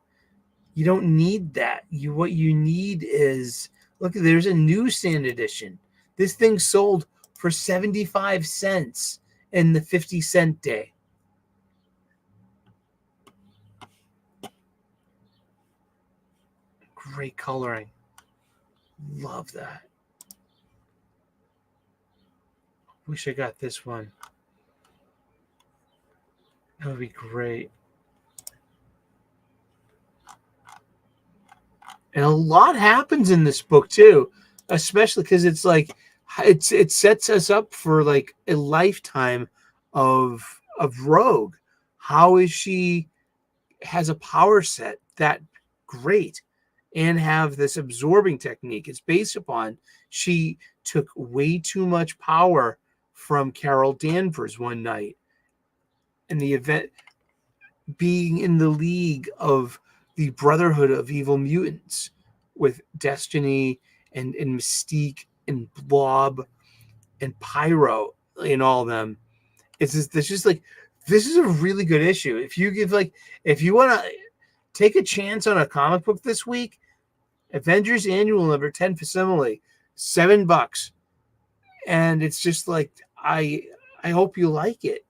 S1: you don't need that. What you need is, look, there's a newsstand edition. This thing sold for 75 cents in the 50-cent day. Great coloring. Love that. Wish I got this one. That would be great. And a lot happens in this book too, especially because it's like it sets us up for like a lifetime of Rogue. How is she has a power set that great and have this absorbing technique. It's based upon she took way too much power from Carol Danvers one night, and the event being in the league of the Brotherhood of Evil Mutants with Destiny and Mystique and Blob and Pyro and all of them. It's just like, this is a really good issue. If you want to take a chance on a comic book this week, Avengers Annual number 10 Facsimile, $7. And it's just like, I hope you like it.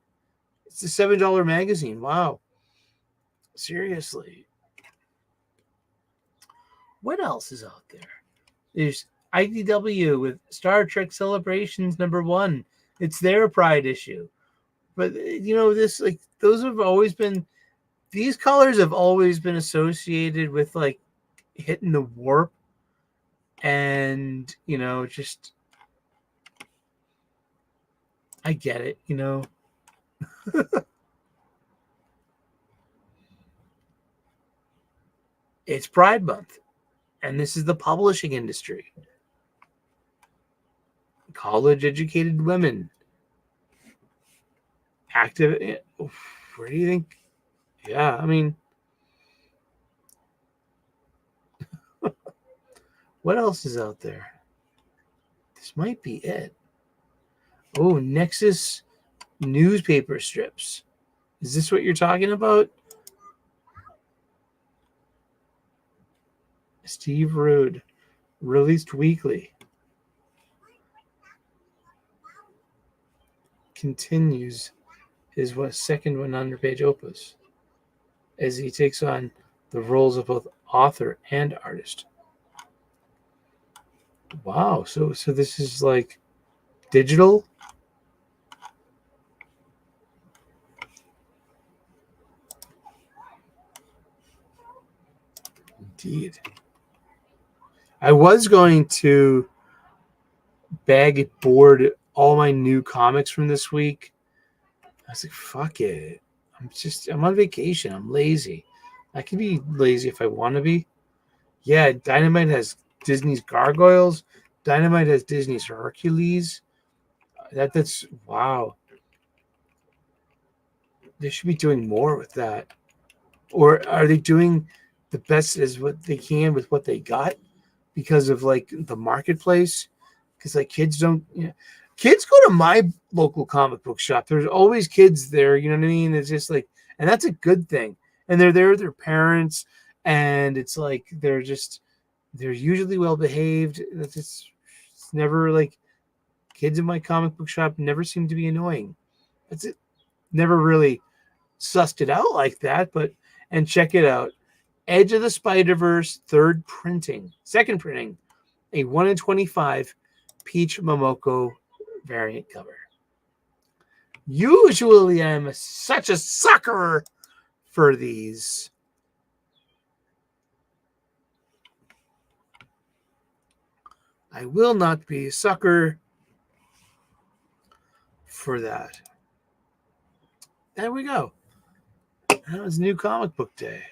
S1: It's a $7 magazine. Wow. Seriously. What else is out there? There's IDW with Star Trek Celebrations number 1. It's their Pride issue. But this, like, those have always been, these colors have always been associated with like hitting the warp, and just, I get it. It's Pride Month, and this is the publishing industry. College educated women, active. Where do you think? Yeah, I mean, what else is out there? This might be it. Oh, Nexus newspaper strips. Is this what you're talking about? Steve Rude, released weekly. Continues his second 100-page opus as he takes on the roles of both author and artist. Wow, so this is like digital? Indeed. I was going to bag board all my new comics from this week. I was like, fuck it. I'm on vacation. I'm lazy. I can be lazy if I want to be. Yeah, Dynamite has Disney's Gargoyles. Dynamite has Disney's Hercules. That's wow. They should be doing more with that. Or are they doing the best as what they can with what they got because of like the marketplace? Because like kids don't, kids go to my local comic book shop. There's always kids there. You know what I mean? It's just like, and that's a good thing. And they're there with their parents, and it's like they're usually well behaved. It's never like, kids in my comic book shop never seem to be annoying. That's it. Never really sussed it out like that, and check it out. Edge of the Spider-Verse second printing, a 1 in 25 Peach Momoko variant cover. Usually I'm such a sucker for these. I will not be a sucker for that. There we go. That was New Comic Book Day.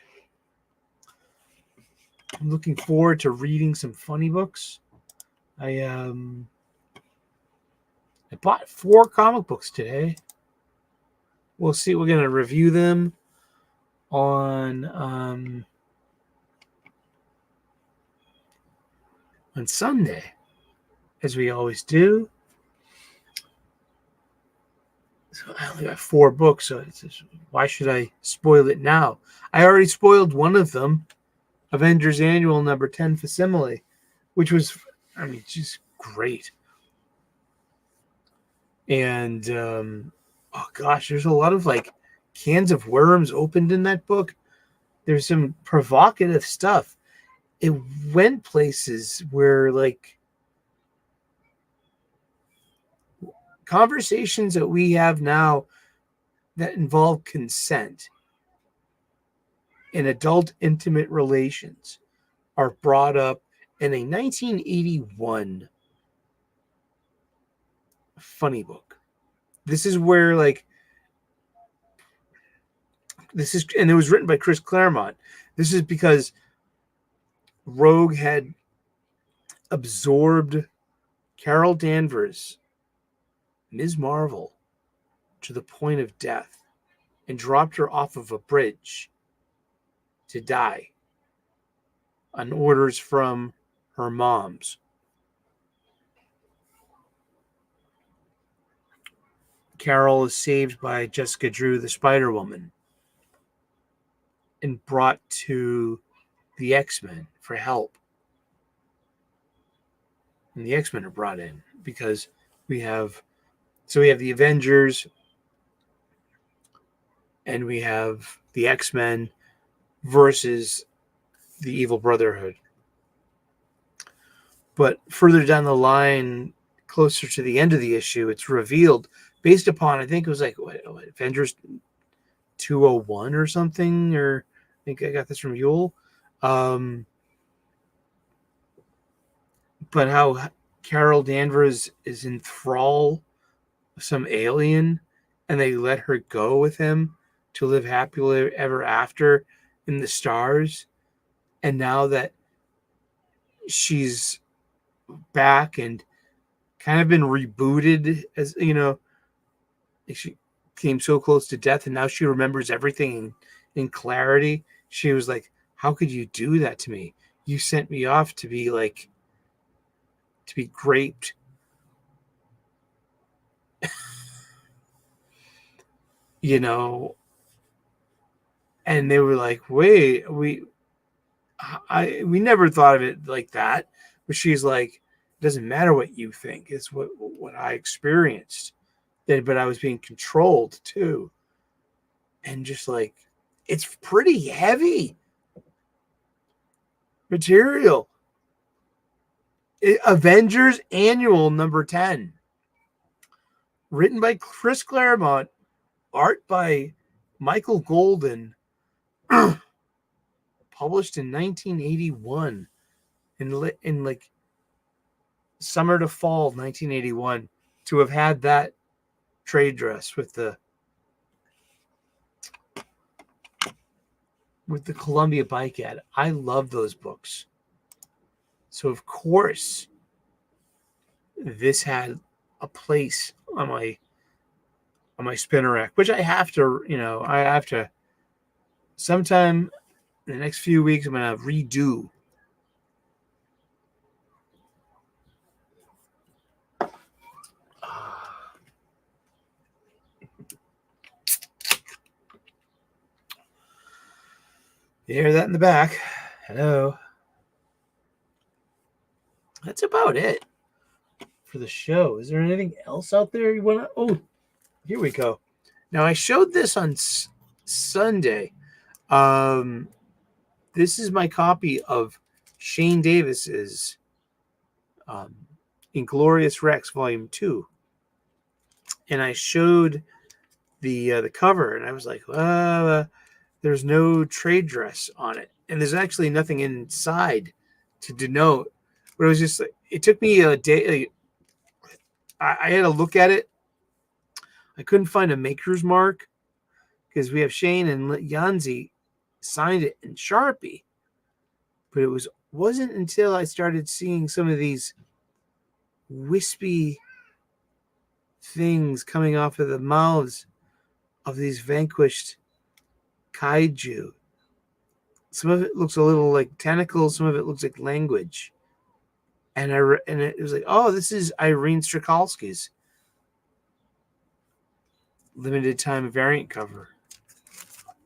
S1: I'm looking forward to reading some funny books. I bought 4 comic books today. We'll see. We're going to review them on Sunday, as we always do. So I only got 4 books, so why should I spoil it now? I already spoiled one of them, Avengers Annual number 10 Facsimile, which was, just great. And, oh gosh, there's a lot of like cans of worms opened in that book. There's some provocative stuff. It went places where like conversations that we have now that involve consent in adult intimate relations are brought up in a 1981 funny book. This is where like and it was written by Chris Claremont. This is because Rogue had absorbed Carol Danvers, Ms. Marvel, to the point of death and dropped her off of a bridge to die on orders from her moms. Carol is saved by Jessica Drew, the Spider-Woman, and brought to the X-Men for help. And the X-Men are brought in because we have the Avengers and we have the X-Men versus the Evil Brotherhood. But further down the line, closer to the end of the issue, it's revealed based upon, I think it was like what Avengers 201 or something, or I think I got this from Yule. But how Carol Danvers is in thrall of some alien, and they let her go with him to live happily ever after in the stars. And now that she's back and kind of been rebooted, as you know, she came so close to death, and now she remembers everything in clarity. She was like, "How could you do that to me? You sent me off to be graped." You know, and they were like, "Wait, we never thought of it like that." But she's like, "It doesn't matter what you think; it's what I experienced." But I was being controlled too, and just like, it's pretty heavy material. Avengers Annual number 10, written by Chris Claremont, art by Michael Golden, published in 1981, in like summer to fall 1981, to have had that trade dress with the Columbia bike ad. I love those books. So of course this had a place on my spinner rack, which I have to sometime in the next few weeks, I'm going to redo. You hear that in the back? Hello. That's about it for the show. Is there anything else out there you want to? Oh, here we go. Now, I showed this on Sunday. This is my copy of Shane Davis's Inglorious Rex Volume 2. And I showed the cover, and I was like, there's no trade dress on it. And there's actually nothing inside to denote. But it was just like, it took me a day. I had to look at it. I couldn't find a maker's mark because we have Shane and Yanzi signed it in Sharpie. But it wasn't until I started seeing some of these wispy things coming off of the mouths of these vanquished kaiju. Some of it looks a little like tentacles. Some of it looks like language. And it was like, oh, this is Irene Strakalski's limited time variant cover,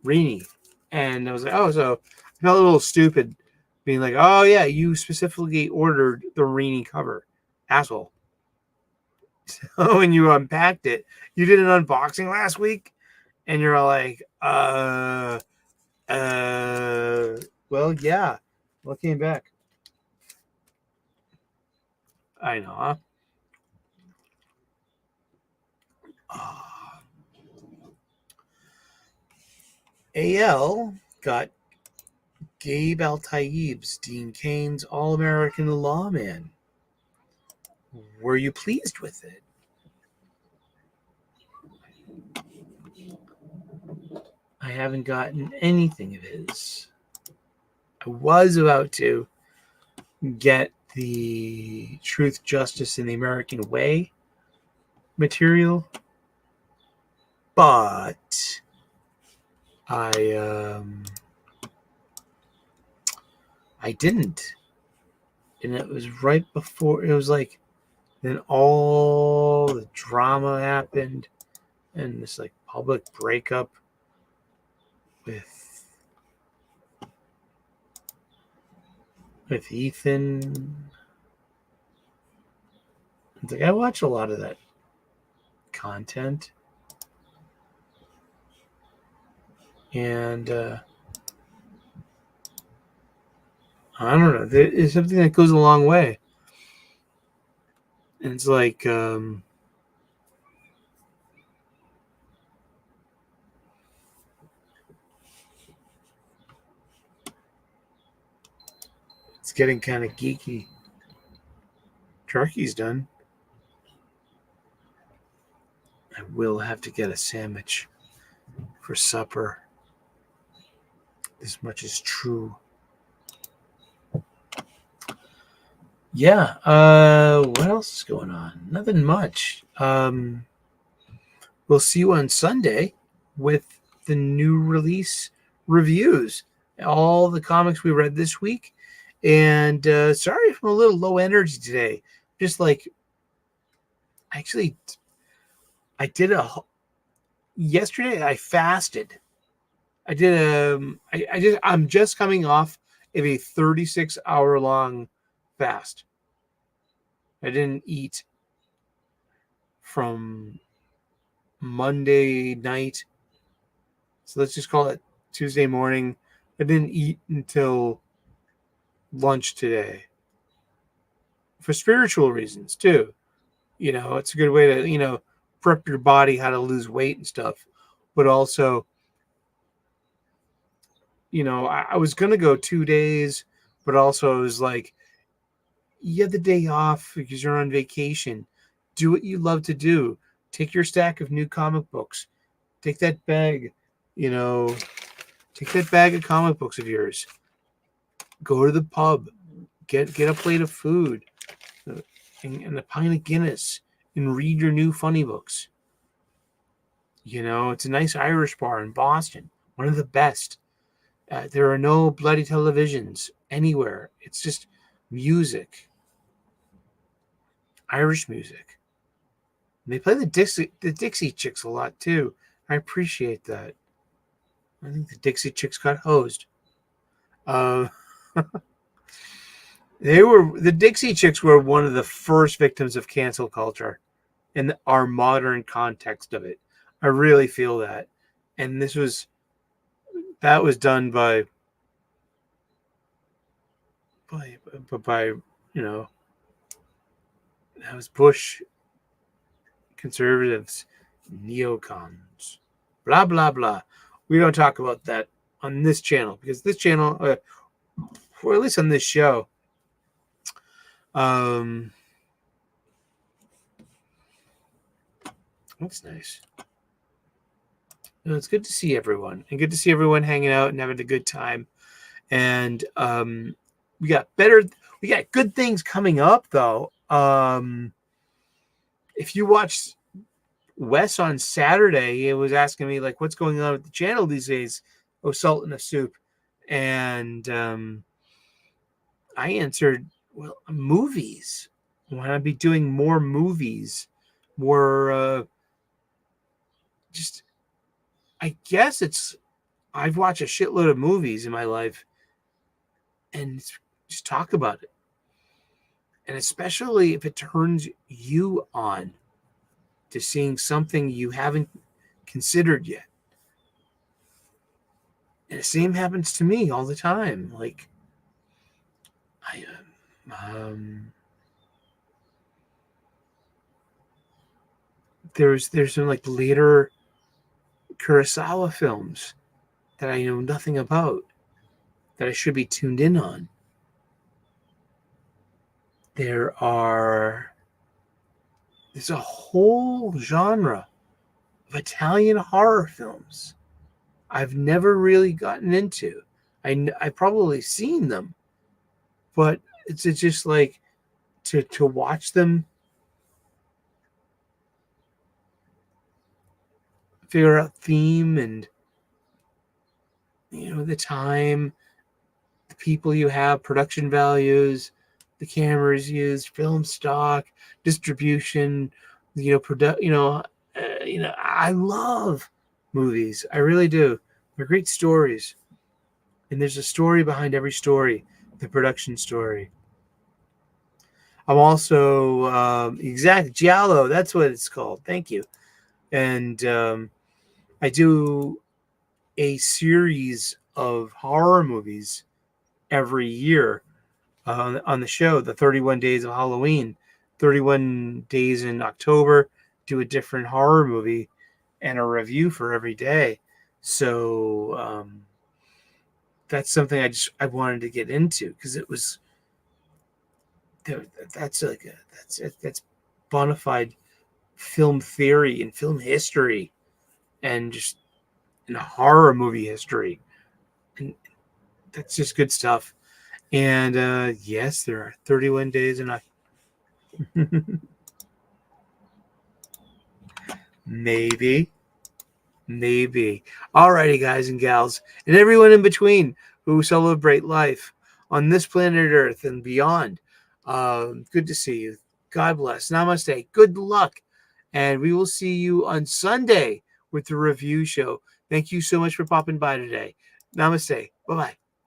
S1: Rini. And I was like, oh, so I felt a little stupid being like, oh yeah, you specifically ordered the Rini cover, asshole. So when you unpacked it, you did an unboxing last week, and you're like, well, yeah, what came back? I know, huh? AL got Gabe Al-Taib's Dean Cain's All-American Lawman. Were you pleased with it? I haven't gotten anything of his. I was about to get the Truth, Justice, and the American Way material, but I didn't. And it was right before, it was like, then all the drama happened and this like public breakup with Ethan. It's like I watch a lot of that content. And I don't know. There is something that goes a long way. And it's like it's getting kind of geeky. Turkey's done. I will have to get a sandwich for supper. This much is true. Yeah. What else is going on? Nothing much. We'll see you on Sunday with the new release reviews. All the comics we read this week. And sorry if I'm a little low energy today. Just like, actually, I did yesterday I fasted. I'm just coming off of a 36-hour long fast. I didn't eat from Monday night. So let's just call it Tuesday morning. I didn't eat until lunch today. For spiritual reasons too. You know, it's a good way to, prep your body how to lose weight and stuff. But also, I was going to go 2 days, but also I was like, you have the day off because you're on vacation. Do what you love to do. Take your stack of new comic books. Take that bag, take that bag of comic books of yours. Go to the pub. Get a plate of food and a pint of Guinness and read your new Funnybooks. It's a nice Irish bar in Boston. One of the best. There are no bloody televisions anywhere. It's just music. Irish music. And they play the Dixie Chicks a lot too. I appreciate that. I think the Dixie Chicks got hosed. The Dixie Chicks were one of the first victims of cancel culture in our modern context of it. I really feel that. And that was done by that was Bush conservatives, neocons, blah, blah, blah. We don't talk about that on this channel because this channel, or at least on this show, that's nice. It's good to see everyone and good to see everyone hanging out and having a good time. And we got good things coming up though. If you watched Wes on Saturday, he was asking me like, what's going on with the channel these days? Oh, Salt in a Soup. And I answered, well, movies. I want to be doing more movies, more I guess I've watched a shitload of movies in my life and just talk about it. And especially if it turns you on to seeing something you haven't considered yet. And the same happens to me all the time. Like, there's some like later Kurosawa films that I know nothing about that I should be tuned in on. There's a whole genre of Italian horror films I've never really gotten into. I've probably seen them, but it's just like to watch them, figure out theme and the time, the people you have, production values, the cameras used, film stock, distribution, I love movies. I really do. They're great stories. And there's a story behind every story, the production story. I'm also Giallo. That's what it's called. Thank you. And I do a series of horror movies every year on the show, the 31 Days of Halloween. 31 days in October, do a different horror movie and a review for every day. So that's something I wanted to get into because it was that's bona fide film theory and film history and just in horror movie history, and that's just good stuff. And yes, there are 31 days in October. Maybe. Alrighty, guys and gals, and everyone in between who celebrate life on this planet Earth and beyond. Good to see you. God bless. Namaste. Good luck. And we will see you on Sunday with the review show. Thank you so much for popping by today. Namaste. Bye-bye.